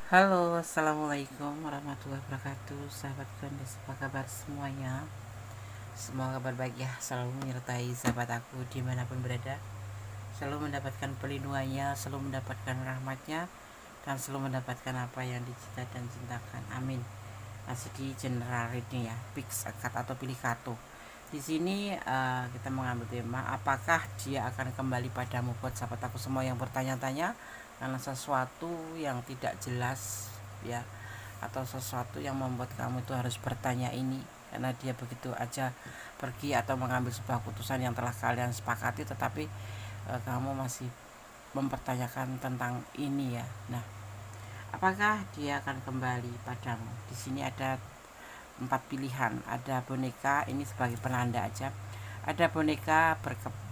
Halo, assalamualaikum warahmatullahi wabarakatuh. Sahabat Gondes, apa kabar semuanya? Semoga kabar baik ya, selalu menyertai sahabat aku dimanapun berada. Selalu mendapatkan perlindungannya, selalu mendapatkan rahmatnya, dan selalu mendapatkan apa yang dicita dan cintakan. Amin. Masih di general reading ya, fix akad atau pilih kartu. Di sini kita mengambil tema apakah dia akan kembali padamu. Buat sahabat aku semua yang bertanya-tanya karena sesuatu yang tidak jelas ya, atau sesuatu yang membuat kamu itu harus bertanya ini, karena dia begitu aja pergi atau mengambil sebuah keputusan yang telah kalian sepakati, tetapi kamu masih mempertanyakan tentang ini ya. Nah, apakah dia akan kembali padamu? Di sini ada 4 pilihan. Ada boneka, ini sebagai penanda aja. Ada boneka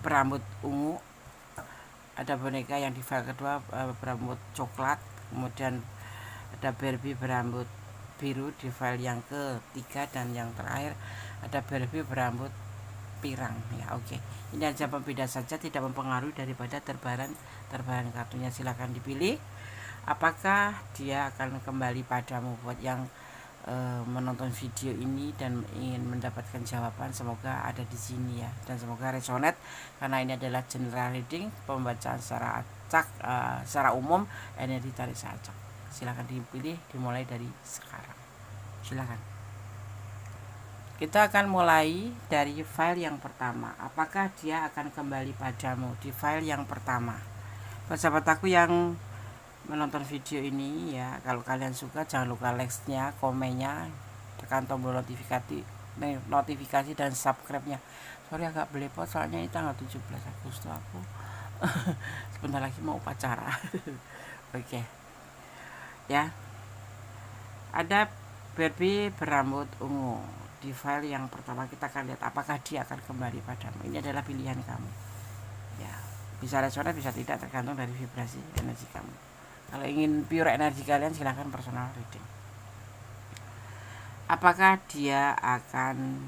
berambut ungu, ada boneka yang di file kedua berambut coklat, kemudian ada Barbie berambut biru di file yang ketiga, dan yang terakhir ada Barbie berambut pirang ya. Oke, ini aja pembeda saja, tidak mempengaruhi daripada terbaran kartunya. Silahkan dipilih apakah dia akan kembali padamu. Buat yang menonton video ini dan ingin mendapatkan jawaban, semoga ada di sini ya, dan semoga resonate karena ini adalah general reading, pembacaan secara acak, secara umum, energi tarik acak. Silakan dipilih, dimulai dari sekarang. Silakan. Kita akan mulai dari file yang pertama. Apakah dia akan kembali padamu? Di file yang pertama, sahabat aku yang menonton video ini ya, kalau kalian suka jangan lupa like-nya, komennya, tekan tombol notifikasi dan subscribe-nya. Sorry agak belepotan soalnya ini tanggal 17 Agustus aku sebentar lagi mau upacara. Oke ya, ada Barbie berambut ungu. Di file yang pertama kita akan lihat apakah dia akan kembali padamu. Ini adalah pilihan kamu ya, bisa resonate bisa tidak, tergantung dari vibrasi energi kamu. Kalau ingin pure energi kalian, silahkan personal reading. Apakah dia akan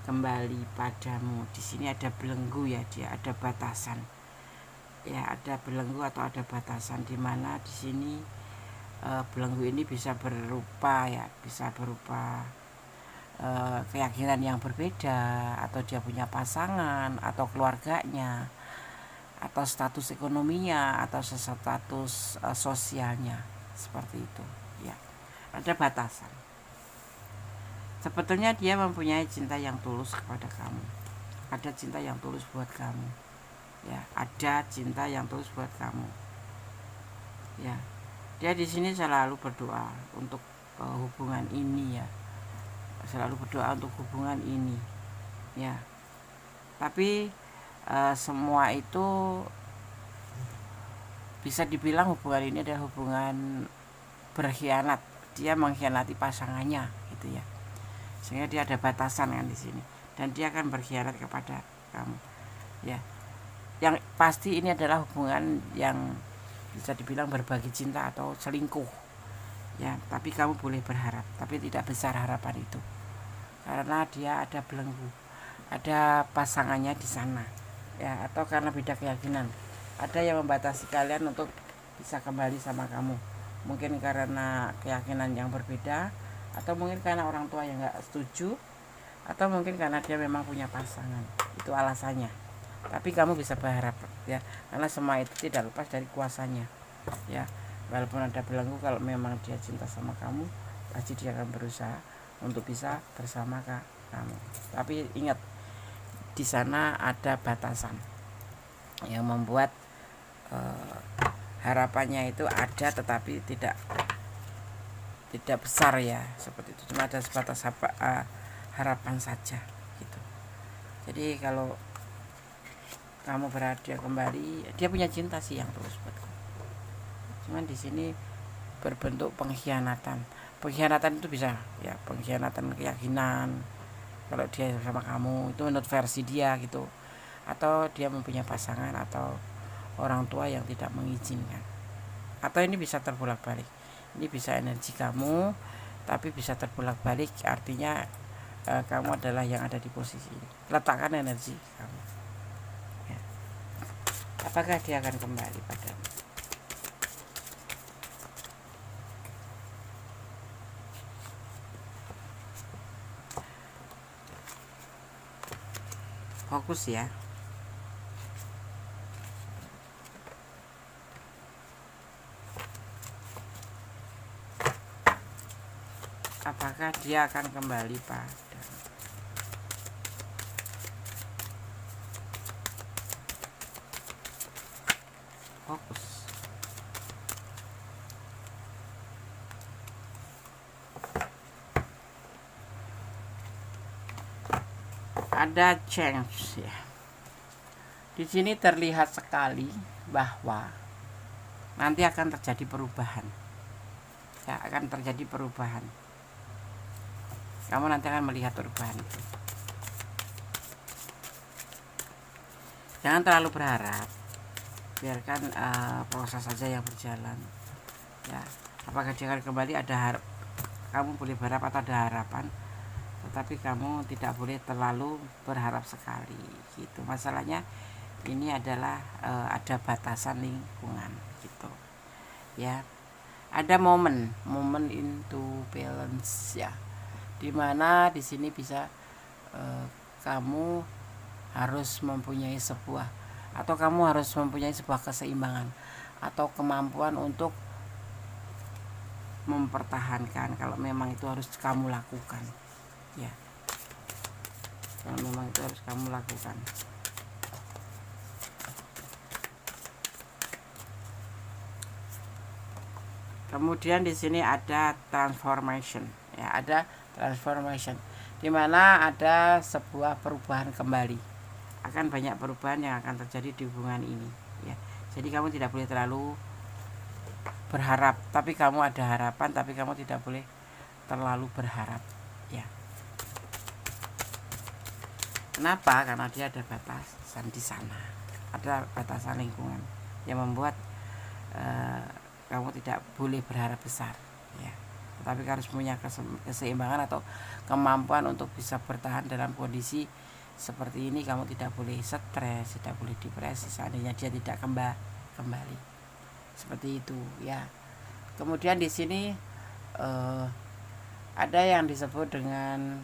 kembali padamu? Di sini ada belenggu ya, dia ada batasan. Ya, ada belenggu atau ada batasan, di mana di sini belenggu ini bisa berupa ya, bisa berupa keyakinan yang berbeda, atau dia punya pasangan atau keluarganya, atau status ekonominya, atau status sosialnya, seperti itu ya. Ada batasan. Sebetulnya dia mempunyai cinta yang tulus kepada kamu. Ada cinta yang tulus buat kamu ya, ada cinta yang tulus buat kamu ya. Dia di sini selalu berdoa untuk hubungan ini ya, selalu berdoa untuk hubungan ini ya. Tapi semua itu bisa dibilang hubungan ini adalah hubungan berkhianat. Dia mengkhianati pasangannya gitu ya, sehingga dia ada batasan kan di sini, dan dia akan berkhianat kepada kamu ya. Yang pasti ini adalah hubungan yang bisa dibilang berbagi cinta atau selingkuh ya. Tapi kamu boleh berharap, tapi tidak besar harapan itu, karena dia ada belenggu, ada pasangannya di sana ya, atau karena beda keyakinan. Ada yang membatasi kalian untuk bisa kembali sama kamu, mungkin karena keyakinan yang berbeda, atau mungkin karena orang tua yang nggak setuju, atau mungkin karena dia memang punya pasangan. Itu alasannya. Tapi kamu bisa berharap ya, karena semua itu tidak lepas dari kuasanya ya. Walaupun ada belenggu, kalau memang dia cinta sama kamu, pasti dia akan berusaha untuk bisa bersama kamu. Tapi ingat, di sana ada batasan yang membuat harapannya itu ada, tetapi tidak besar ya, seperti itu. Cuma ada sebatas harapan saja gitu. Jadi kalau kamu berharap dia kembali, dia punya cinta sih yang tulus buat kamu. Cuman di sini berbentuk pengkhianatan. Pengkhianatan itu bisa ya, pengkhianatan keyakinan. Kalau dia sama kamu itu menurut versi dia gitu, atau dia mempunyai pasangan, atau orang tua yang tidak mengizinkan. Atau ini bisa terbolak-balik. Ini bisa energi kamu, tapi bisa terbolak-balik, artinya kamu adalah yang ada di posisi ini. Letakkan energi kamu ya. Apakah dia akan kembali padamu? Fokus ya. Apakah dia akan kembali pada fokus. Ada change ya. Di sini terlihat sekali bahwa nanti akan terjadi perubahan. Ya, akan terjadi perubahan. Kamu nanti akan melihat perubahan itu. Jangan terlalu berharap. Biarkan proses saja yang berjalan. Ya, apakah dia akan kembali, kamu boleh berharap atau ada harapan, tetapi kamu tidak boleh terlalu berharap sekali gitu. Masalahnya ini adalah ada batasan lingkungan gitu ya. Ada momen into balance ya, dimana di sini bisa kamu harus mempunyai sebuah keseimbangan atau kemampuan untuk mempertahankan kalau memang itu harus kamu lakukan ya. Kalau memang itu harus kamu lakukan. Kemudian di sini ada transformation ya, ada transformation di mana ada sebuah perubahan kembali. Akan banyak perubahan yang akan terjadi di hubungan ini ya. Jadi kamu tidak boleh terlalu berharap, tapi kamu ada harapan, tapi kamu tidak boleh terlalu berharap ya. Kenapa? Karena dia ada batasan di sana, ada batasan lingkungan yang membuat kamu tidak boleh berharap besar ya. Tetapi harus punya keseimbangan atau kemampuan untuk bisa bertahan dalam kondisi seperti ini. Kamu tidak boleh stres, tidak boleh depresi seandainya dia tidak kembali seperti itu ya. Kemudian di sini ada yang disebut dengan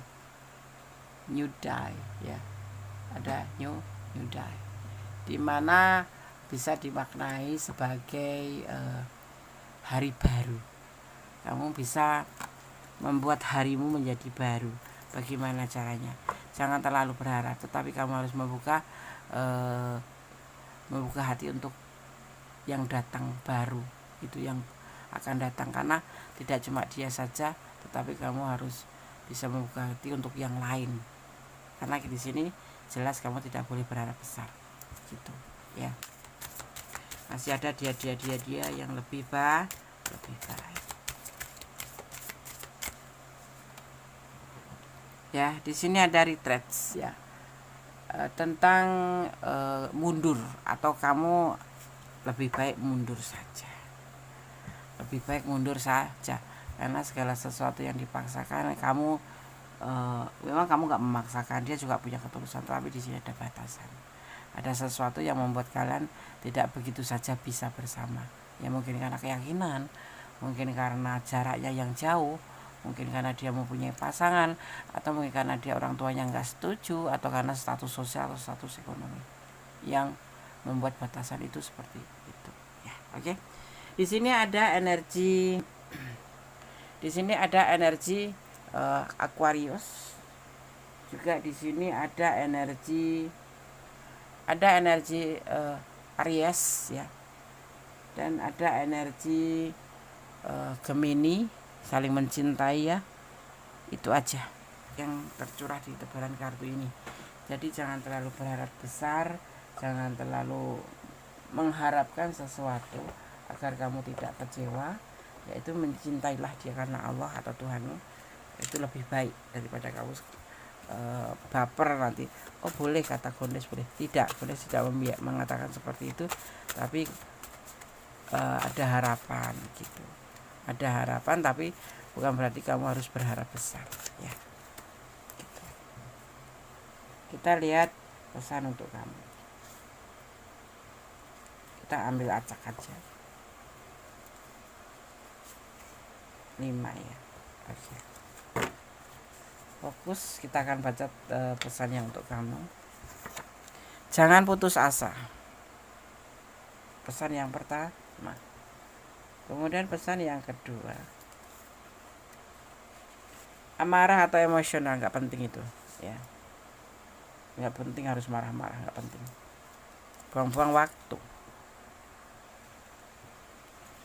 new day ya, ada new day, dimana bisa dimaknai sebagai hari baru. Kamu bisa membuat harimu menjadi baru. Bagaimana caranya? Jangan terlalu berharap, tetapi kamu harus membuka hati untuk yang datang baru, itu yang akan datang, karena tidak cuma dia saja, tetapi kamu harus bisa membuka hati untuk yang lain. Karena di sini jelas kamu tidak boleh berharap besar, gitu ya. Masih ada dia yang lebih baik. Ya, di sini ada retreats ya, tentang mundur, atau kamu lebih baik mundur saja. Karena segala sesuatu yang dipaksakan kamu, memang kamu nggak memaksakan, dia juga punya ketulusan, tapi di sini ada batasan. Ada sesuatu yang membuat kalian tidak begitu saja bisa bersama. Ya mungkin karena keyakinan, mungkin karena jaraknya yang jauh, mungkin karena dia mempunyai pasangan, atau mungkin karena dia orang tuanya nggak setuju, atau karena status sosial atau status ekonomi yang membuat batasan itu seperti itu ya. Oke. Di sini ada energi Aquarius. Juga di sini ada energi Aries ya. Dan ada energi Gemini, saling mencintai ya. Itu aja yang tercurah di tebaran kartu ini. Jadi jangan terlalu berharap besar, jangan terlalu mengharapkan sesuatu agar kamu tidak kecewa, yaitu mencintailah dia karena Allah atau Tuhanmu. Itu lebih baik daripada kamu baper nanti. Oh boleh kata Gondes, boleh tidak mengatakan seperti itu, tapi ada harapan gitu. Ada harapan, tapi bukan berarti kamu harus berharap besar ya. Gitu. Kita lihat pesan untuk kamu. Kita ambil acak aja 5 ya. Oke. Fokus, kita akan baca pesan yang untuk kamu. Jangan putus asa. Pesan yang pertama. Kemudian pesan yang kedua, amarah atau emosional nggak penting itu, ya. Nggak penting harus marah-marah, nggak penting. Buang-buang waktu.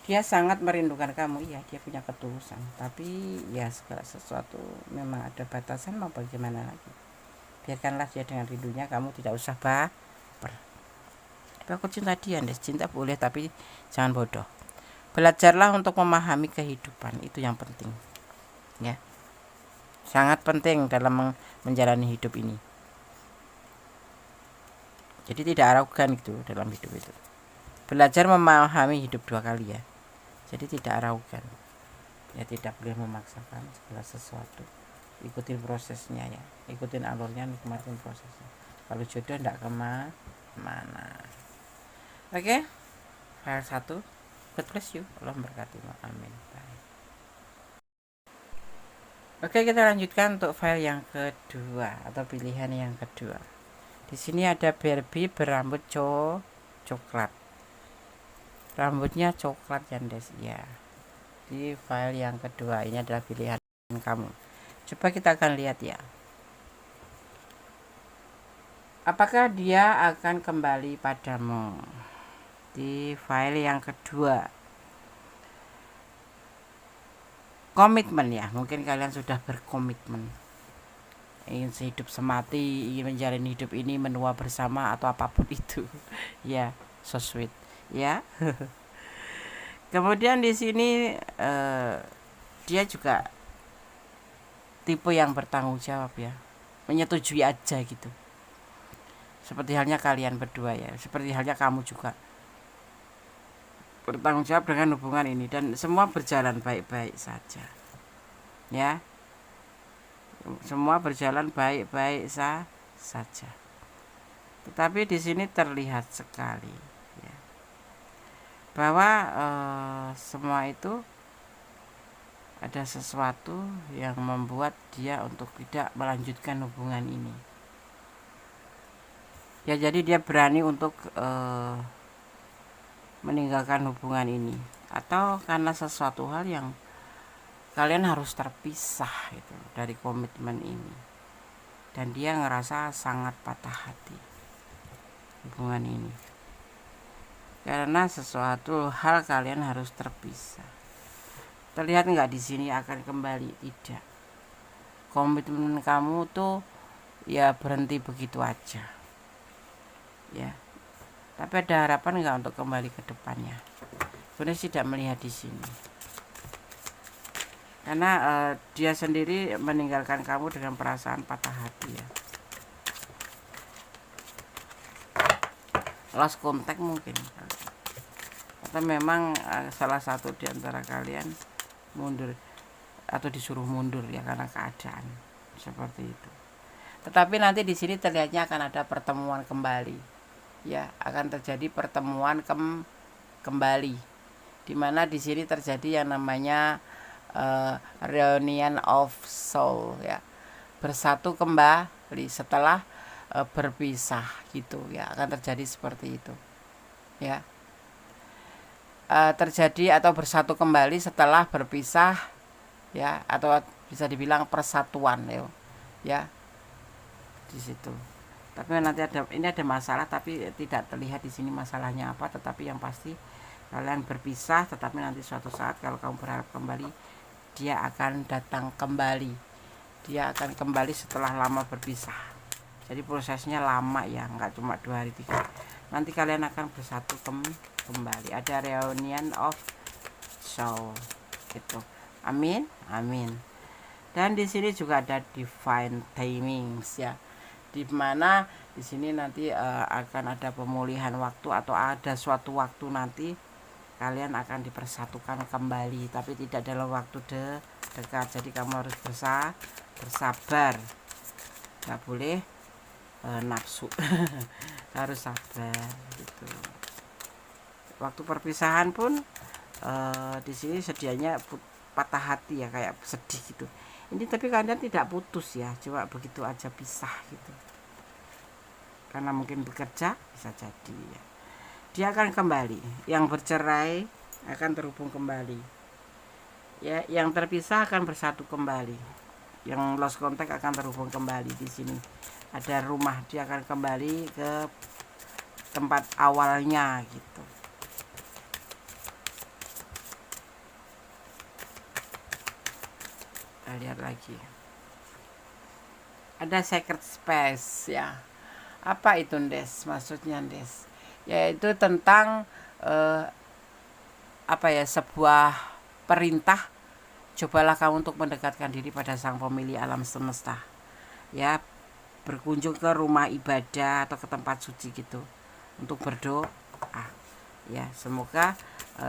Dia sangat merindukan kamu, iya, dia punya ketulusan. Tapi ya segala sesuatu memang ada batasan, mau bagaimana lagi. Biarkanlah dia dengan rindunya, kamu tidak usah baper. Tapi aku cinta dia, cinta boleh tapi jangan bodoh. Belajarlah untuk memahami kehidupan, itu yang penting, ya. Sangat penting dalam menjalani hidup ini. Jadi tidak arogan gitu dalam hidup itu. Belajar memahami hidup dua kali, ya. Jadi tidak arogan, ya, tidak boleh memaksakan segala sesuatu. Ikutin prosesnya, ya, ikutin alurnya, nikmatin prosesnya. Kalau jodoh tidak kemana. Oke, file 1. God bless you, Allah memberkati. Amin. Bye. Oke, kita lanjutkan untuk file yang kedua atau pilihan yang kedua. Di sini ada Barbie berambut coklat. Rambutnya coklat, Yandes, ya. Di file yang kedua ini adalah pilihan kamu. Coba kita akan lihat, ya. Apakah dia akan kembali padamu? Di file yang kedua. Komitmen, ya. Mungkin kalian sudah berkomitmen. Ingin sehidup semati, ingin menjalani hidup ini menua bersama atau apapun itu. Ya, so sweet, ya. Kemudian di sini dia juga tipe yang bertanggung jawab, ya. Menyetujui aja gitu. Seperti halnya kalian berdua, ya. Seperti halnya kamu juga bertanggung jawab dengan hubungan ini, dan semua berjalan baik-baik saja, ya. Semua berjalan baik-baik saja. Tetapi di sini terlihat sekali, ya, bahwa semua itu ada sesuatu yang membuat dia untuk tidak melanjutkan hubungan ini. Ya, jadi dia berani untuk meninggalkan hubungan ini, atau karena sesuatu hal yang kalian harus terpisah gitu dari komitmen ini, dan dia ngerasa sangat patah hati hubungan ini karena sesuatu hal kalian harus terpisah. Terlihat nggak di sini akan kembali? Tidak. Komitmen kamu tuh ya berhenti begitu aja, ya. Tapi ada harapan nggak untuk kembali ke depannya? Sebenarnya tidak melihat di sini, karena dia sendiri meninggalkan kamu dengan perasaan patah hati, ya. Lost contact mungkin, atau memang salah satu di antara kalian mundur atau disuruh mundur, ya, karena keadaan seperti itu. Tetapi nanti di sini terlihatnya akan ada pertemuan kembali, ya, akan terjadi pertemuan kembali, dimana di sini terjadi yang namanya reunion of soul, ya, bersatu kembali setelah berpisah gitu, ya, akan terjadi seperti itu, ya. Terjadi atau bersatu kembali setelah berpisah, ya, atau bisa dibilang persatuan, ya, di situ. Tapi nanti ini ada masalah, tapi tidak terlihat di sini masalahnya apa. Tetapi yang pasti kalian berpisah, tetapi nanti suatu saat kalau kamu berharap kembali, dia akan datang kembali. Dia akan kembali setelah lama berpisah. Jadi prosesnya lama, ya, nggak cuma 2 hari 3. Nanti kalian akan bersatu kembali. Ada reunion of soul gitu. Amin, amin. Dan di sini juga ada divine timings, ya, di mana di sini nanti akan ada pemulihan waktu, atau ada suatu waktu nanti kalian akan dipersatukan kembali, tapi tidak dalam waktu dekat. Jadi kamu harus bersabar, nggak boleh nafsu. Harus sabar gitu. Waktu perpisahan pun di sini sedianya patah hati, ya, kayak sedih gitu. Ini tapi kalian tidak putus, ya, cuma begitu aja pisah gitu. karena mungkin bekerja, bisa jadi ya. Dia akan kembali. Yang bercerai akan terhubung kembali. Ya, yang terpisah akan bersatu kembali. Yang lost contact akan terhubung kembali. Di sini ada rumah, dia akan kembali ke tempat awalnya gitu. Kita lihat lagi. Ada secret space ya. Apa itu, Des? Maksudnya, Des? Yaitu tentang sebuah perintah. Cobalah kamu untuk mendekatkan diri pada Sang Pemilik alam semesta. Ya, berkunjung ke rumah ibadah atau ke tempat suci gitu untuk berdoa. Ya, semoga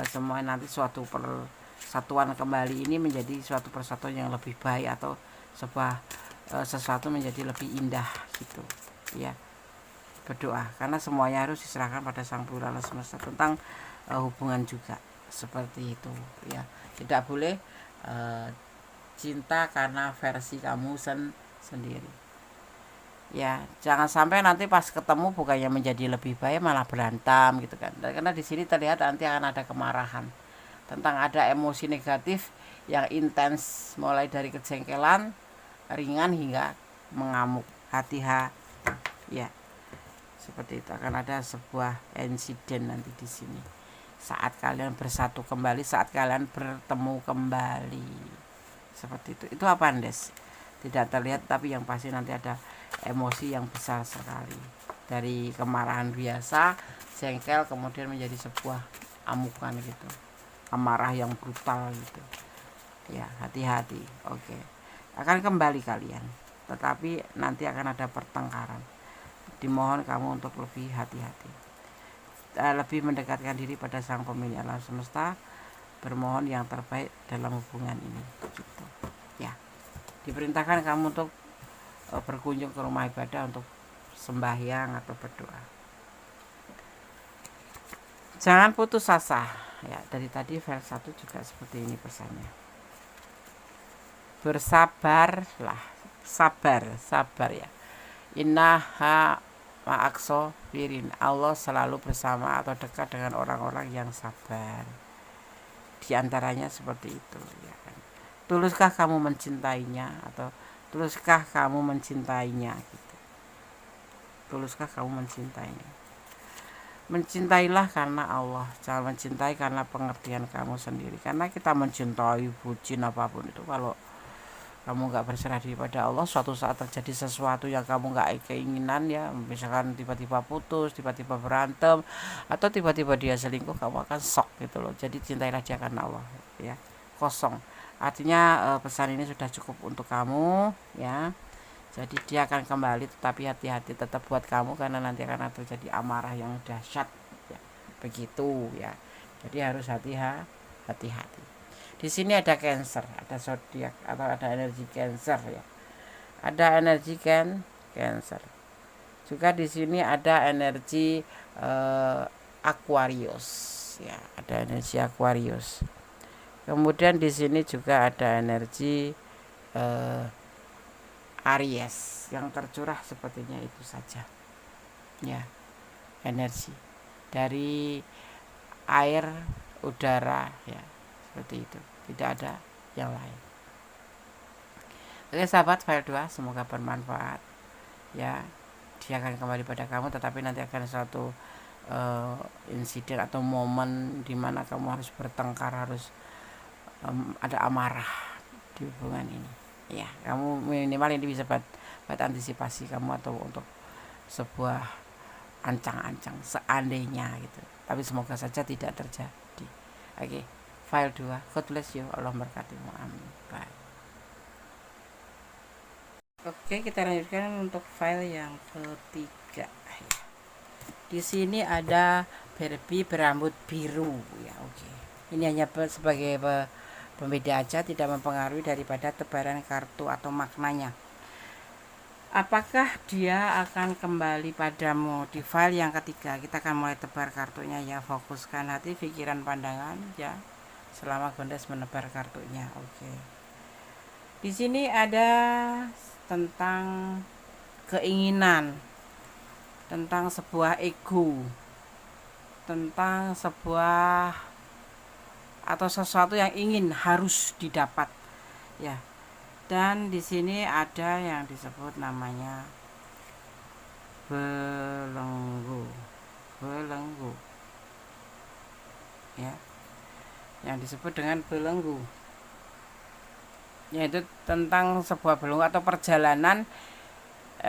semua nanti suatu persatuan kembali ini menjadi suatu persatuan yang lebih baik atau sebuah sesuatu menjadi lebih indah gitu. Ya, berdoa karena semuanya harus diserahkan pada Sang Pemilik alam semesta tentang hubungan juga seperti itu ya. Tidak boleh cinta karena versi kamu sendiri ya. Jangan sampai nanti pas ketemu bukannya menjadi lebih baik malah berantem gitu kan. Karena di sini terlihat nanti akan ada kemarahan, tentang ada emosi negatif yang intens mulai dari kejengkelan ringan hingga mengamuk. Hati-hati ya, seperti itu. Akan ada sebuah insiden nanti di sini saat kalian bersatu kembali, saat kalian bertemu kembali seperti itu. Itu apa, Andes? Tidak terlihat, tapi yang pasti nanti ada emosi yang besar sekali dari kemarahan biasa, jengkel kemudian menjadi sebuah amukan gitu, amarah yang brutal gitu ya. Hati-hati. Oke, akan kembali kalian, tetapi nanti akan ada pertengkaran. Dimohon kamu untuk lebih hati-hati, lebih mendekatkan diri pada Sang Pemilik alam semesta, bermohon yang terbaik dalam hubungan ini gitu ya. Diperintahkan kamu untuk berkunjung ke rumah ibadah untuk sembahyang atau berdoa. Jangan putus asa ya. Dari tadi vers 1 juga seperti ini pesannya. Bersabarlah, sabar ya. Innaha ma'akso firin. Allah selalu bersama atau dekat dengan orang-orang yang sabar. Di antaranya seperti itu ya kan. Tuluskah kamu mencintainya atau tuluskah kamu mencintainya gitu. Tuluskah kamu mencintainya? Mencintailah karena Allah, jangan mencintai karena pengertian kamu sendiri. Karena kita mencintai bucin apapun itu, kalau kamu nggak berserah diri pada Allah, suatu saat terjadi sesuatu yang kamu nggak keinginan ya, misalkan tiba-tiba putus, tiba-tiba berantem, atau tiba-tiba dia selingkuh, kamu akan shock gitu loh. Jadi cintailah dia karena Allah ya. Kosong. Artinya pesan ini sudah cukup untuk kamu ya. Jadi dia akan kembali, tetapi hati-hati tetap buat kamu karena nanti akan terjadi amarah yang dahsyat ya. Begitu ya. Jadi harus hati-hati. Di sini ada Cancer, ada zodiak atau ada energi Cancer ya. Ada energi Cancer. Juga di sini ada energi Aquarius ya, ada energi Aquarius. Kemudian di sini juga ada energi Aries yang tercurah, sepertinya itu saja ya. Energi dari air, udara ya, seperti itu, tidak ada yang lain. Oke sahabat, file 2 semoga bermanfaat ya. Dia akan kembali pada kamu, tetapi nanti akan suatu insiden atau momen dimana kamu harus bertengkar, harus ada amarah di hubungan ini ya. Kamu minimal ini bisa buat antisipasi kamu atau untuk sebuah ancang-ancang seandainya gitu, tapi semoga saja tidak terjadi. Oke, file 2. God bless you, Allah berkatimu, amin. Bye. Oke, kita lanjutkan untuk file yang ketiga. Di sini ada Barbie berambut biru ya. Oke, ini hanya sebagai pembeda aja, tidak mempengaruhi daripada tebaran kartu atau maknanya. Apakah dia akan kembali padamu? Di file yang ketiga kita akan mulai tebar kartunya ya. Fokuskan hati, pikiran, pandangan ya selama Gondes menebar kartunya. Oke. Di sini ada tentang keinginan tentang sebuah ego, tentang sebuah atau sesuatu yang ingin harus didapat ya. Dan di sini ada yang disebut namanya belenggu, belenggu ya, yang disebut dengan belenggu, yaitu tentang sebuah belenggu atau perjalanan,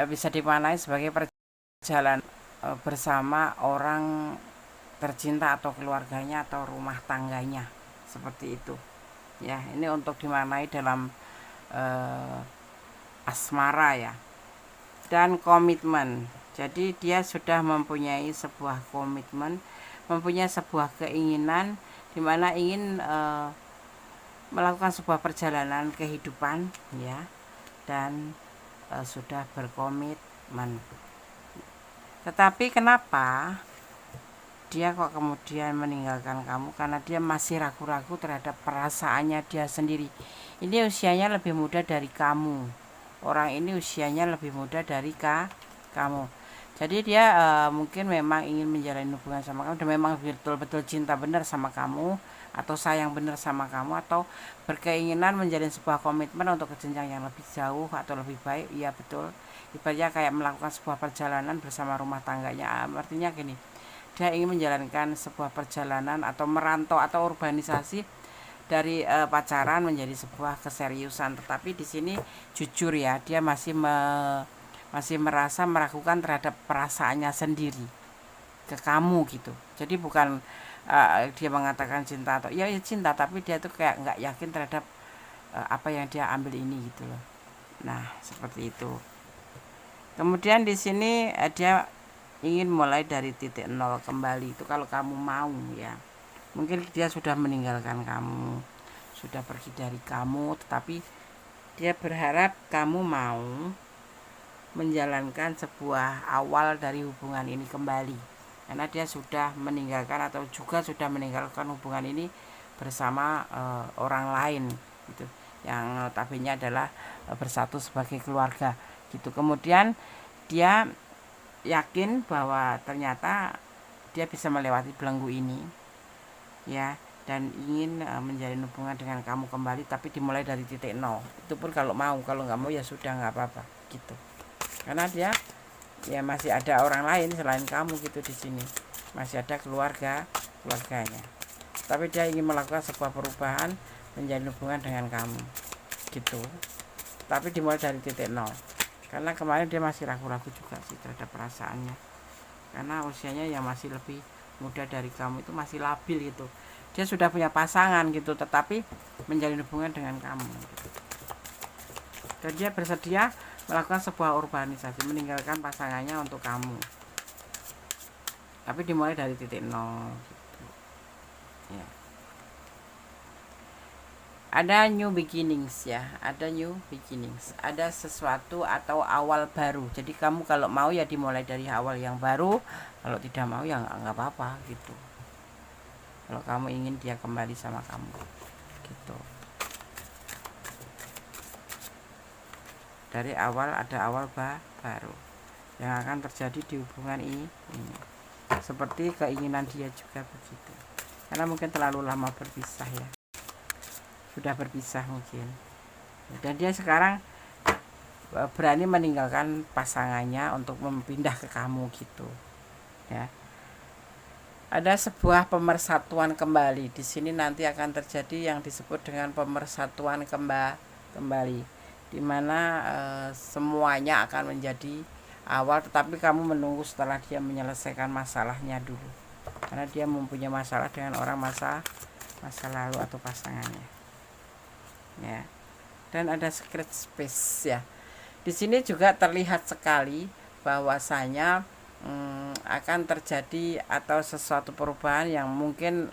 bisa dimaknai sebagai perjalanan bersama orang tercinta atau keluarganya atau rumah tangganya, seperti itu ya. Ini untuk dimaknai dalam asmara ya. Dan komitmen, jadi dia sudah mempunyai sebuah komitmen, mempunyai sebuah keinginan di mana ingin melakukan sebuah perjalanan kehidupan ya, dan sudah berkomitmen. Tetapi kenapa dia kok kemudian meninggalkan kamu? Karena dia masih ragu-ragu terhadap perasaannya dia sendiri. Ini usianya lebih muda dari kamu. Orang ini usianya lebih muda dari kamu. Jadi dia mungkin memang ingin menjalin hubungan sama kamu dan memang betul-betul cinta benar sama kamu, atau sayang benar sama kamu, atau berkeinginan menjalin sebuah komitmen untuk ke jenjang yang lebih jauh atau lebih baik. Iya betul. Ibaratnya kayak melakukan sebuah perjalanan bersama rumah tangganya. Artinya gini, dia ingin menjalankan sebuah perjalanan atau merantau atau urbanisasi dari pacaran menjadi sebuah keseriusan. Tetapi di sini jujur ya, dia masih merasa meragukan terhadap perasaannya sendiri ke kamu gitu. Jadi bukan dia mengatakan cinta atau ya cinta, tapi dia tuh kayak nggak yakin terhadap apa yang dia ambil ini gitu loh. Nah seperti itu. Kemudian di sini dia ingin mulai dari titik nol kembali. Itu kalau kamu mau ya. Mungkin dia sudah meninggalkan kamu, sudah pergi dari kamu, tetapi dia berharap kamu mau menjalankan sebuah awal dari hubungan ini kembali, karena dia sudah meninggalkan atau juga sudah meninggalkan hubungan ini bersama orang lain gitu, yang notabene adalah bersatu sebagai keluarga gitu. Kemudian dia yakin bahwa ternyata dia bisa melewati belenggu ini ya, dan ingin menjalin hubungan dengan kamu kembali, tapi dimulai dari titik nol. Itu pun kalau mau, kalau nggak mau ya sudah nggak apa-apa gitu. Karena dia ya masih ada orang lain selain kamu gitu di sini, masih ada keluarganya. Tapi dia ingin melakukan sebuah perubahan, menjalin hubungan dengan kamu gitu. Tapi dimulai dari titik nol. Karena kemarin dia masih ragu-ragu juga sih terhadap perasaannya, karena usianya yang masih lebih muda dari kamu, itu masih labil gitu. Dia sudah punya pasangan gitu, tetapi menjalin hubungan dengan kamu gitu. Dan dia bersedia melakukan sebuah urbanisasi, meninggalkan pasangannya untuk kamu, tapi dimulai dari titik nol gitu. Ya. Ada new beginnings ya, ada new beginnings, ada sesuatu atau awal baru. Jadi kamu kalau mau ya dimulai dari awal yang baru, kalau tidak mau ya nggak apa-apa gitu. Kalau kamu ingin dia kembali sama kamu gitu. Dari awal ada awal baru yang akan terjadi di hubungan ini. Seperti keinginan dia juga begitu. Karena mungkin terlalu lama berpisah ya. Sudah berpisah mungkin. Dan dia sekarang berani meninggalkan pasangannya untuk pindah ke kamu gitu. Ya. Ada sebuah pemersatuan kembali. Di sini nanti akan terjadi yang disebut dengan pemersatuan kembali, di mana semuanya akan menjadi awal, tetapi kamu menunggu setelah dia menyelesaikan masalahnya dulu, karena dia mempunyai masalah dengan orang masa lalu atau pasangannya ya. Dan ada secret space ya. Di sini juga terlihat sekali bahwasanya akan terjadi atau sesuatu perubahan yang mungkin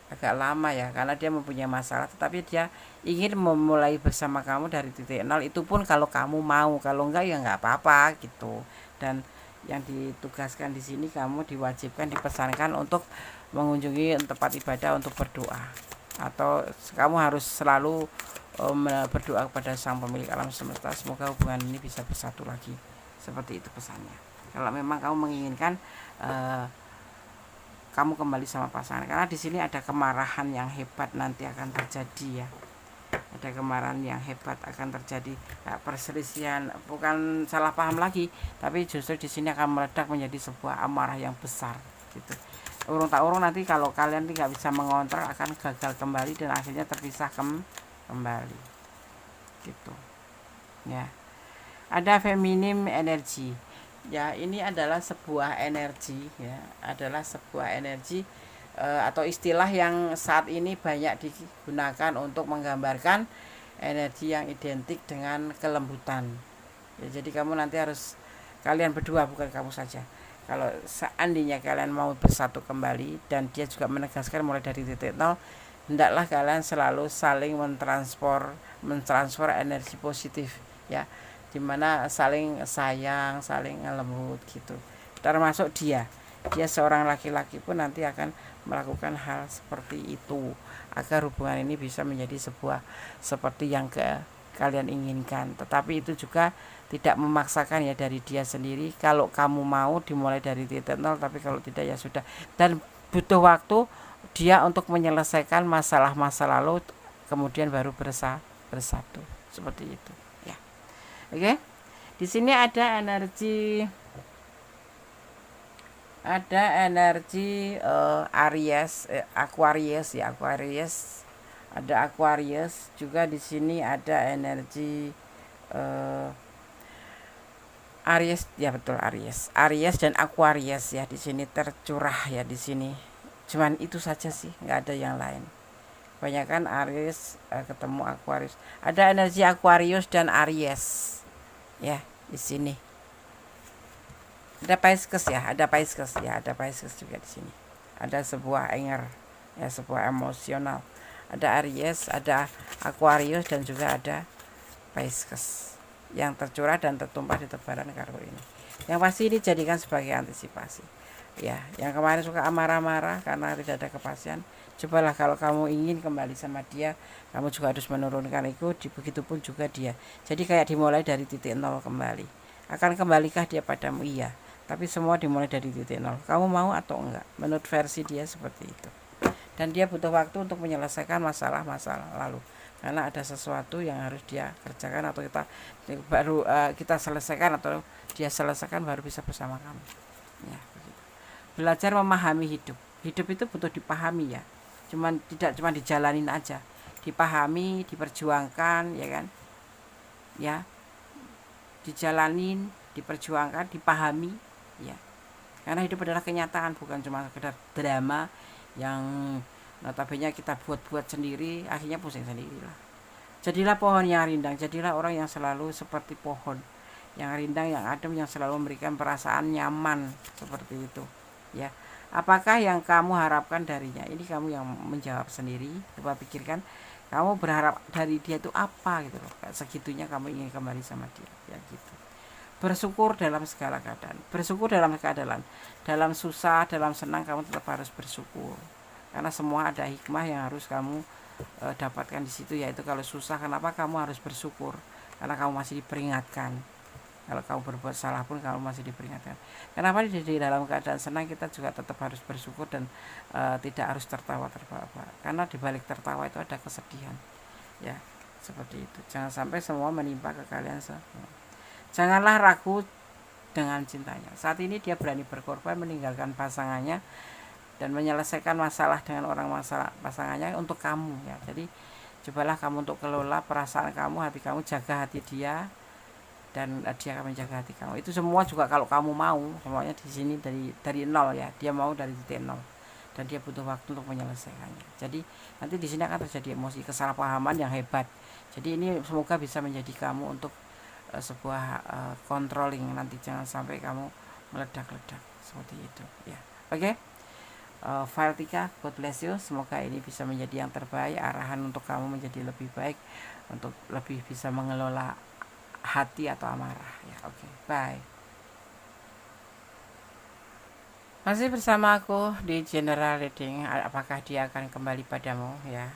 agak lama ya, karena dia mempunyai masalah, tetapi dia ingin memulai bersama kamu dari titik nol. Itu pun kalau kamu mau, kalau enggak ya enggak apa-apa gitu. Dan yang ditugaskan di sini, kamu diwajibkan, dipesankan untuk mengunjungi tempat ibadah untuk berdoa, atau kamu harus selalu berdoa kepada Sang Pemilik Alam Semesta, semoga hubungan ini bisa bersatu lagi. Seperti itu pesannya. kalau memang kamu menginginkan kamu kembali sama pasangan, karena di sini ada kemarahan yang hebat nanti akan terjadi ya. Ada kemarahan yang hebat akan terjadi, perselisihan, bukan salah paham lagi, tapi justru di sini akan meledak menjadi sebuah amarah yang besar gitu. Urung tak urung nanti kalau kalian tidak bisa mengontrol akan gagal kembali dan akhirnya terpisah kembali gitu ya. Ada feminim energi ya, ini adalah sebuah energi ya, adalah sebuah energi atau istilah yang saat ini banyak digunakan untuk menggambarkan energi yang identik dengan kelembutan ya. Jadi kamu nanti harus, kalian berdua, bukan kamu saja, kalau seandainya kalian mau bersatu kembali dan dia juga menegaskan mulai dari titik nol, hendaklah kalian selalu saling mentransfer energi positif ya, dimana saling sayang, saling lembut gitu. Termasuk dia seorang laki-laki pun nanti akan melakukan hal seperti itu agar hubungan ini bisa menjadi sebuah seperti yang kalian inginkan. Tetapi itu juga tidak memaksakan ya dari dia sendiri. Kalau kamu mau dimulai dari titik nol, tapi kalau tidak ya sudah. Dan butuh waktu dia untuk menyelesaikan masalah masa lalu, kemudian baru bersatu seperti itu ya. Oke. Di sini ada energi Aries, Aquarius ya, Aquarius. Ada Aquarius juga di sini, ada energi Aries ya, betul, Aries dan Aquarius ya, di sini tercurah ya, di sini cuman itu saja sih, nggak ada yang lain. Kebanyakan Aries ketemu Aquarius. Ada energi Aquarius dan Aries ya di sini. Ada Pisces ya, ada Pisces juga di sini. Ada sebuah anger ya, sebuah emosional. Ada Aries, ada Aquarius dan juga ada Pisces yang tercurah dan tertumpah di tebaran kartu ini. Yang pasti ini jadikan sebagai antisipasi ya. Yang kemarin suka marah-marah karena tidak ada kepastian, cobalah kalau kamu ingin kembali sama dia, kamu juga harus menurunkan ego, begitupun juga dia. Jadi kayak dimulai dari titik nol kembali. Akan kembalikah dia padamu? Iya, tapi semua dimulai dari titik nol. Kamu mau atau enggak? Menurut versi dia seperti itu. Dan dia butuh waktu untuk menyelesaikan masalah-masalah lalu, karena ada sesuatu yang harus dia kerjakan atau kita selesaikan, atau dia selesaikan baru bisa bersama kamu ya, begitu. Belajar memahami hidup itu butuh dipahami ya, tidak cuma dijalanin aja, dipahami, diperjuangkan ya kan ya, dijalanin, diperjuangkan, dipahami ya, karena hidup adalah kenyataan, bukan cuma sekedar drama yang notabene kita buat-buat sendiri, akhirnya pusing sendiri lah. Jadilah pohon yang rindang, jadilah orang yang selalu seperti pohon yang rindang, yang adem, yang selalu memberikan perasaan nyaman seperti itu ya. Apakah yang kamu harapkan darinya? Ini kamu yang menjawab sendiri. Coba pikirkan, kamu berharap dari dia itu apa gitu loh, segitunya kamu ingin kembali sama dia ya gitu. Bersyukur dalam segala keadaan, bersyukur dalam keadaan, dalam susah, dalam senang, kamu tetap harus bersyukur, karena semua ada hikmah yang harus kamu dapatkan di situ, yaitu kalau susah kenapa kamu harus bersyukur, karena kamu masih diperingatkan. Kalau kamu berbuat salah pun kamu masih diperingatkan. Kenapa di dalam keadaan senang kita juga tetap harus bersyukur dan tidak harus tertawa, karena di balik tertawa itu ada kesedihan ya, seperti itu. Jangan sampai semua menimpa ke kalian semua. Janganlah ragu dengan cintanya. Saat ini dia berani berkorban, meninggalkan pasangannya dan menyelesaikan masalah dengan pasangannya untuk kamu ya. Jadi cobalah kamu untuk kelola perasaan kamu, hati kamu, jaga hati dia, dan dia akan menjaga hati kamu. Itu semua juga kalau kamu mau, semuanya di sini dari nol ya. Dia mau dari titik nol dan dia butuh waktu untuk menyelesaikannya. Jadi nanti di sini akan terjadi emosi, kesalahpahaman yang hebat. Jadi ini semoga bisa menjadi kamu untuk sebuah controlling, nanti jangan sampai kamu meledak-ledak seperti itu ya. Oke. File 3, God bless you. Semoga ini bisa menjadi yang terbaik, arahan untuk kamu menjadi lebih baik, untuk lebih bisa mengelola hati atau amarah ya. Oke, bye. Masih bersama aku di general reading. Apakah dia akan kembali padamu ya?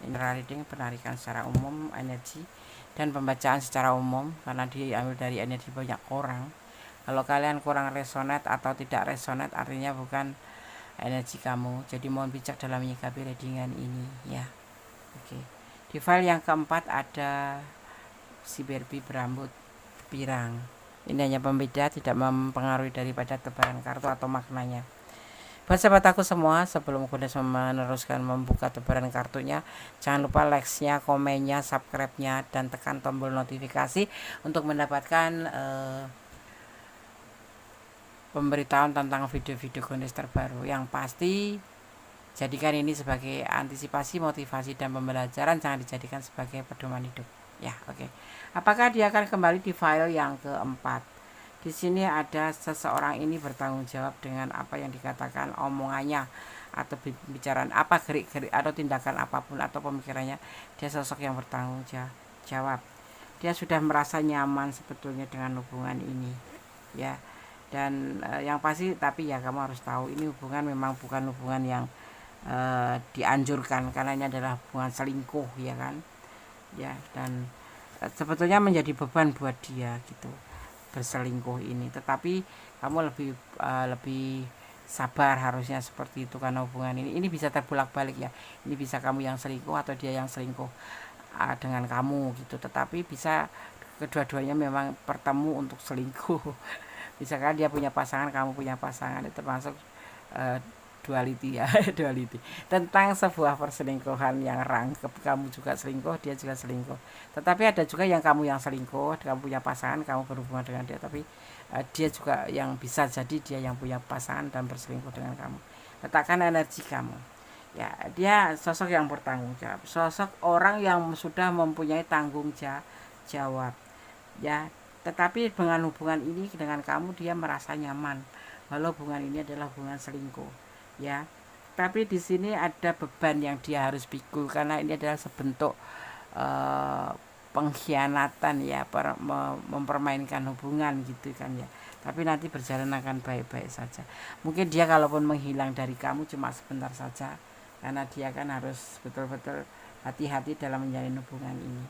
General reading, penarikan secara umum energi dan pembacaan secara umum, karena diambil dari energi banyak orang. Kalau kalian kurang resonate atau tidak resonate, artinya bukan energi kamu. Jadi mohon bijak dalam menyikapi readingan ini ya. Oke. Di file yang keempat ada si Barbie berambut pirang. Ini hanya pembeda, tidak mempengaruhi daripada tebaran kartu atau maknanya. Buat sahabat aku semua, sebelum Kudes meneruskan membuka tebaran kartunya, jangan lupa like-nya, komennya, subscribe-nya, dan tekan tombol notifikasi untuk mendapatkan pemberitahuan tentang video-video Kudes terbaru. Yang pasti, jadikan ini sebagai antisipasi, motivasi, dan pembelajaran, jangan dijadikan sebagai pedoman hidup. Ya, oke. Apakah dia akan kembali di file yang keempat? Di sini ada seseorang ini bertanggung jawab dengan apa yang dikatakan omongannya atau pembicaraan apa, gerik-gerik atau tindakan apapun atau pemikirannya. Dia sosok yang bertanggung jawab. Dia sudah merasa nyaman sebetulnya dengan hubungan ini, ya. Dan yang pasti, tapi ya kamu harus tahu ini hubungan memang bukan hubungan yang dianjurkan, karena ini adalah hubungan selingkuh, ya kan, ya. Dan sebetulnya menjadi beban buat dia gitu, berselingkuh ini. Tetapi kamu lebih sabar harusnya seperti itu, karena hubungan ini bisa terbolak-balik ya. Ini bisa kamu yang selingkuh atau dia yang selingkuh dengan kamu gitu. Tetapi bisa kedua-duanya memang bertemu untuk selingkuh. Misalkan dia punya pasangan, kamu punya pasangan, itu termasuk duality ya. Duality tentang sebuah perselingkuhan yang rangkep, kamu juga selingkuh, dia juga selingkuh. Tetapi ada juga yang kamu yang selingkuh, kamu punya pasangan, kamu berhubungan dengan dia, tapi dia juga yang bisa jadi dia yang punya pasangan dan berselingkuh dengan kamu. Letakkan energi kamu ya. Dia sosok yang bertanggung jawab, sosok orang yang sudah mempunyai tanggung jawab ya. Tetapi dengan hubungan ini dengan kamu, dia merasa nyaman walau hubungan ini adalah hubungan selingkuh ya. Tapi di sini ada beban yang dia harus pikul, karena ini adalah sebentuk pengkhianatan ya, mempermainkan hubungan gitu kan ya. Tapi nanti berjalan akan baik-baik saja. Mungkin dia kalaupun menghilang dari kamu cuma sebentar saja, karena dia kan harus betul-betul hati-hati dalam menjalin hubungan ini.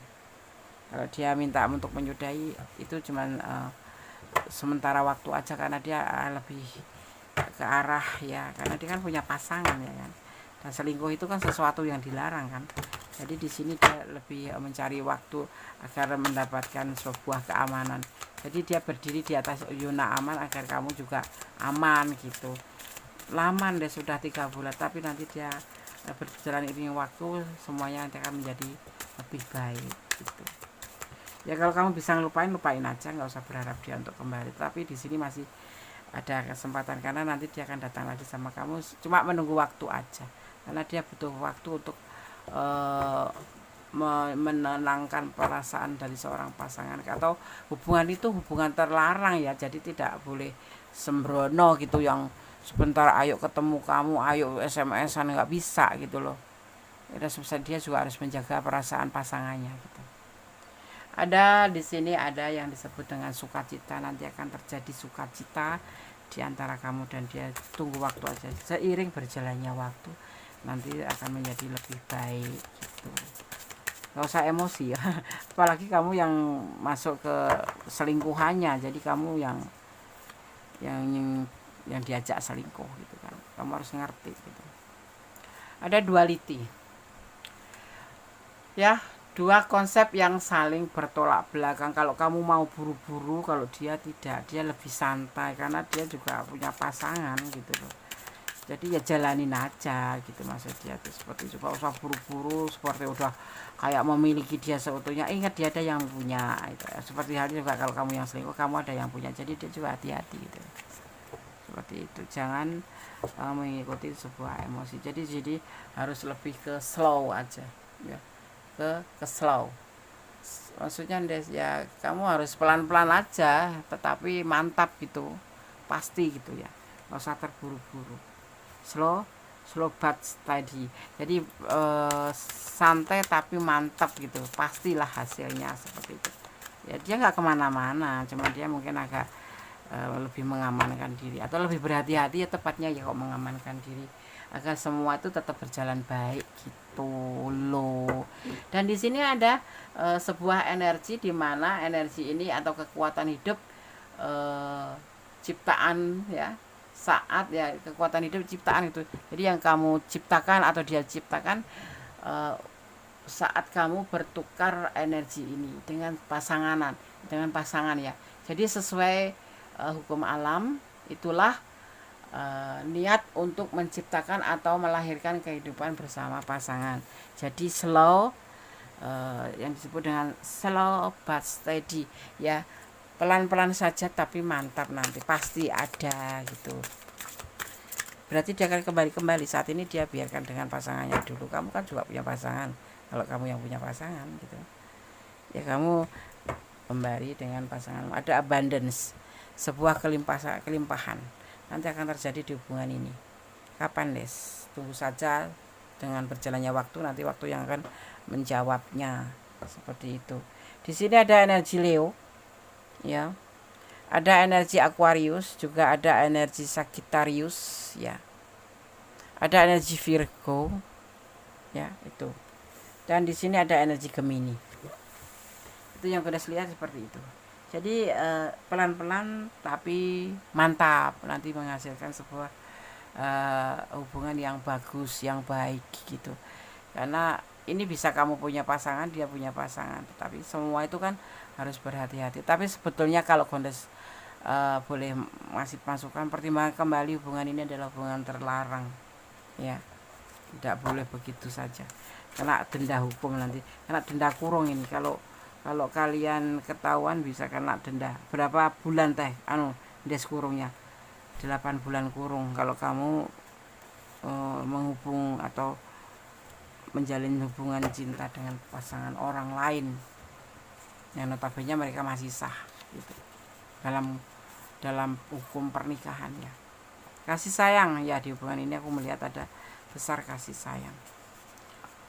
Kalau dia minta untuk menyudahi, itu cuman sementara waktu aja, karena dia lebih ke arah ya, karena dia kan punya pasangan ya kan. Dan selingkuh itu kan sesuatu yang dilarang kan. Jadi di sini dia lebih mencari waktu agar mendapatkan sebuah keamanan. Jadi dia berdiri di atas zona aman agar kamu juga aman gitu. Lama deh, sudah 3 bulan, tapi nanti dia berjalan iring waktu, semuanya nanti akan menjadi lebih baik gitu. Ya kalau kamu bisa lupain aja, nggak usah berharap dia untuk kembali. Tapi di sini masih ada kesempatan, karena nanti dia akan datang lagi sama kamu, cuma menunggu waktu aja, karena dia butuh waktu untuk menenangkan perasaan dari seorang pasangan. Atau hubungan itu hubungan terlarang ya, jadi tidak boleh sembrono gitu, yang sebentar ayo ketemu kamu, ayo SMS-an, nggak bisa gitu loh. Dia juga harus menjaga perasaan pasangannya gitu. Ada di sini ada yang disebut dengan sukacita, nanti akan terjadi sukacita di antara kamu dan dia. Tunggu waktu aja, seiring berjalannya waktu nanti akan menjadi lebih baik gitu. Gak usah emosi ya. Apalagi kamu yang masuk ke selingkuhannya, jadi kamu yang diajak selingkuh gitu kan. Kamu harus ngerti gitu. Ada duality ya, dua konsep yang saling bertolak belakang. Kalau kamu mau buru-buru, kalau dia tidak, dia lebih santai karena dia juga punya pasangan gitu loh. Jadi ya jalanin aja gitu, maksud dia tuh seperti itu. Gak usah buru-buru seperti udah kayak memiliki dia seutuhnya. Ingat dia ada yang punya itu. Seperti halnya juga kalau kamu yang selingkuh, kamu ada yang punya, jadi dia juga hati-hati gitu. Seperti itu, jangan mengikuti sebuah emosi. Jadi harus lebih ke slow aja ya, ke slow. Maksudnya ya kamu harus pelan-pelan aja, tetapi mantap gitu, pasti gitu ya. Nggak usah terburu-buru, slow but steady. Jadi santai tapi mantap gitu, pastilah hasilnya seperti itu ya. Dia nggak kemana-mana, cuma dia mungkin agak lebih mengamankan diri atau lebih berhati-hati ya, tepatnya ya, kok mengamankan diri agar semua itu tetap berjalan baik gitu loh. Dan di sini ada sebuah energi, di mana energi ini atau kekuatan hidup ciptaan ya, saat ya, kekuatan hidup ciptaan itu. Jadi yang kamu ciptakan atau dia ciptakan saat kamu bertukar energi ini dengan pasangan ya. Jadi sesuai hukum alam, itulah niat untuk menciptakan atau melahirkan kehidupan bersama pasangan. Jadi slow, yang disebut dengan slow but steady ya, pelan-pelan saja tapi mantap, nanti pasti ada gitu. Berarti dia akan kembali saat ini dia biarkan dengan pasangannya dulu. Kamu kan juga punya pasangan. Kalau kamu yang punya pasangan gitu ya, kamu kembali dengan pasangan. Ada abundance, sebuah kelimpahan nanti akan terjadi di hubungan ini. Kapan, Des? Tunggu saja, dengan berjalannya waktu nanti waktu yang akan menjawabnya. Seperti itu. Di sini ada energi Leo ya, ada energi Aquarius, juga ada energi Sagittarius ya, ada energi Virgo ya itu, dan di sini ada energi Gemini. Itu yang sudah lihat seperti itu. Jadi pelan-pelan tapi mantap, nanti menghasilkan sebuah hubungan yang bagus, yang baik gitu. Karena ini bisa kamu punya pasangan, dia punya pasangan, tetapi semua itu kan harus berhati-hati. Tapi sebetulnya kalau Gondes boleh masih masukan, pertimbangan kembali, hubungan ini adalah hubungan terlarang ya, tidak boleh begitu saja, kena denda hukum nanti, kena denda kurung ini. Kalau kalian ketahuan bisa kena denda berapa bulan teh des kurungnya 8 bulan kurung kalau kamu menghubung atau menjalin hubungan cinta dengan pasangan orang lain yang notabene mereka masih sah gitu, dalam hukum pernikahan ya. Kasih sayang ya, di hubungan ini aku melihat ada besar kasih sayang.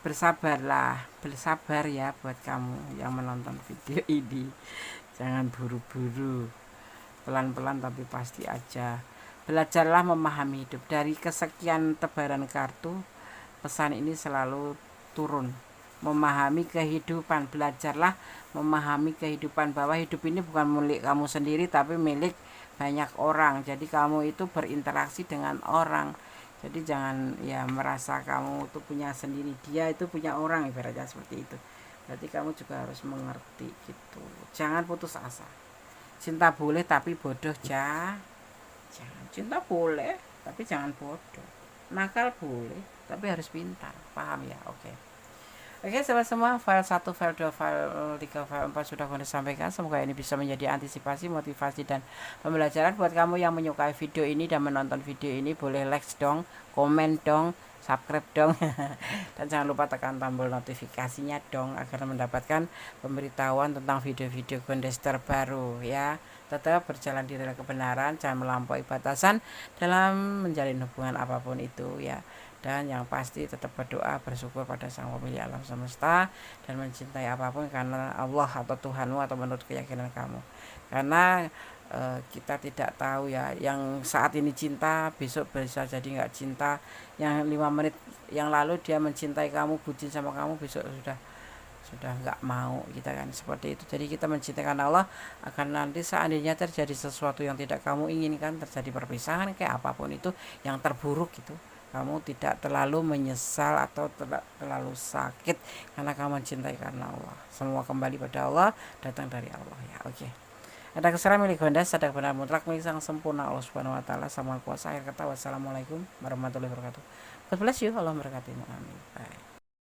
Bersabarlah, bersabar ya buat kamu yang menonton video ini. Jangan buru-buru, pelan-pelan tapi pasti aja. Belajarlah memahami hidup. Dari kesekian tebaran kartu, pesan ini selalu turun. Memahami kehidupan, belajarlah memahami kehidupan, bahwa hidup ini bukan milik kamu sendiri tapi milik banyak orang. Jadi kamu itu berinteraksi dengan orang. Jadi jangan ya merasa kamu itu punya sendiri, dia itu punya orang, ibaratnya seperti itu. Berarti kamu juga harus mengerti gitu. Jangan putus asa. Cinta boleh tapi bodoh jangan. Cinta boleh tapi jangan bodoh. Nakal boleh tapi harus pintar. Paham ya? Oke, sahabat semua, file 1, file 2, file 3, file 4 sudah Gondes sampaikan. Semoga ini bisa menjadi antisipasi, motivasi, dan pembelajaran buat kamu yang menyukai video ini dan menonton video ini. Boleh like dong, komen dong, subscribe dong dan jangan lupa tekan tombol notifikasinya dong agar mendapatkan pemberitahuan tentang video-video Gondes terbaru ya. Tetap berjalan di dalam kebenaran, jangan melampaui batasan dalam menjalin hubungan apapun itu ya. Dan yang pasti tetap berdoa, bersyukur pada Sang Pemilik alam semesta, dan mencintai apapun karena Allah atau Tuhanmu atau menurut keyakinan kamu. Karena kita tidak tahu ya, yang saat ini cinta besok bisa jadi nggak cinta. Yang 5 menit yang lalu dia mencintai kamu, bucin sama kamu, besok sudah nggak mau kita kan, seperti itu. Jadi kita mencintai karena Allah, akan nanti seandainya terjadi sesuatu yang tidak kamu inginkan, terjadi perpisahan kayak apapun itu yang terburuk itu, kamu tidak terlalu menyesal atau terlalu sakit karena kamu mencintai karena Allah. Semua kembali pada Allah, datang dari Allah ya. Oke. Ada kesalahan milik Gondes, ada kebenaran mutlak milik Sang Sempurna Allah Subhanahu wa taala. Sama kuasa akhir kata. Wassalamualaikum warahmatullahi wabarakatuh. God bless you. Allah memberkatimu. Amin. Bye.